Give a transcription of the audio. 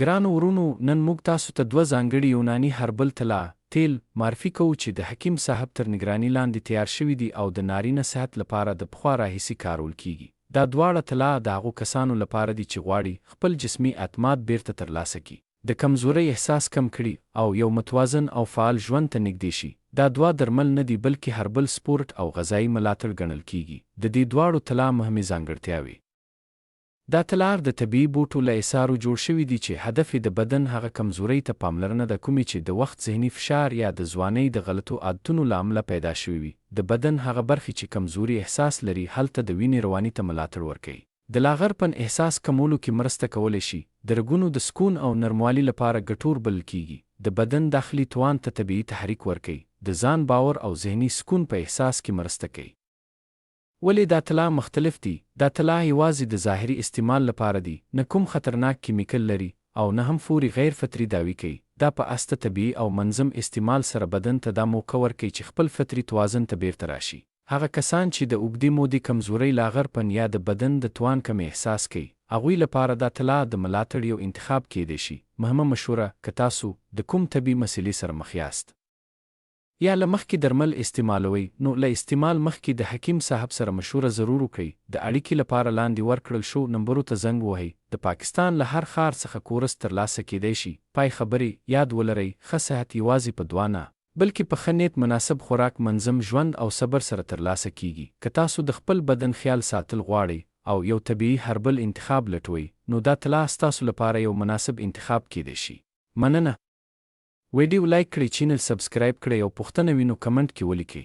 ګرانو ورونو، نن موږ تاسو ته 2 ځانګړي یوناني هربل طلا تیل معرفي کوو چې د حکیم صاحب تر نگراني لاندې تیار شوي دي او د نارینه صحت لپاره د پخوا راهیسې کارول کیږي. دا دواړه طلا د هغو کسانو لپاره دي چې غواړي خپل جسمي اعتماد بیرته ترلاسه کړي، د کمزورۍ احساس کم کړي او یو متوازن او فعال ژوند ته نږدې شي. دا 2 درمل نه دي بلکې هربل سپورت او غذایي ملاتړ ګڼل کیږي. د دې دواړو طلا مهمې ځانګړتیاوې: دا طلا د طبیعي بوټو له اعصارو جوړ شوي دي چې هدف یې د بدن هغه کمزورۍ ته پاملرنه ده کومې چې د وخت ذهني فشار یا د ځوانۍ د غلطو عادتونو له امله پیدا شوي وي. د بدن هغه برخې چې کمزوري احساس لري هلته د وینې رواني ته ملاتړ ورکوي. د لاغرپن احساس کمولو کې مرسته کولی شي. د رګونو د سکون او نرموالي لپاره ګټور بلل کیږي. د بدن داخلي توان ته طبیعي تحریک ورکوي. د ځان باور او ذهني سکون په احساس کې مرسته کوي. ولې دا طلا مختلف دي؟ دا طلا یوازې د ظاهري استعمال لپاره دي، نه کوم خطرناک کیمیکل لري او نه هم فوري غیر فطري داوی کوي. دا په استه طبیعي او منظم استعمال سره بدن ته دا موقع ورکوي چې خپل فطري توازن ته بیرته راشي. هغه کسان چې د اوږدې مودې کمزورۍ، لاغرپن یا د بدن د توان کمی احساس کوي، هغوی لپاره دا طلا د ملاتړ یو انتخاب کیدی شي. مهمه مشوره: که تاسو د کوم طبي مسلې سره مخ یاست یا له مخکې درمل استعمالوئ، نو له استعمال مخکې د حکیم صاحب سره مشوره ضرور وکړئ. د اړیکې لپاره لاندې ورکړل شو نمبرو ته زنګ ووهئ. د پاکستان له هر ښار څخه کورس ترلاسه کیدی شي. پای خبرې یاد ولرئ: ښه صحت یوازې په دعا نه، بلکې په ښه نیت، مناسب خوراک، منظم ژوند او صبر سره ترلاسه کیږي. که تاسو د خپل بدن خیال ساتل غواړئ او یو طبیعي هربل انتخاب لټوئ، نو دا طلا ستاسو لپاره یو مناسب انتخاب کیدی شي. مننه. ویډیو لایک کړئ، چینل سبسکرایب کړئ او پوښتنه وي نو کمنټ کې ولیکئ.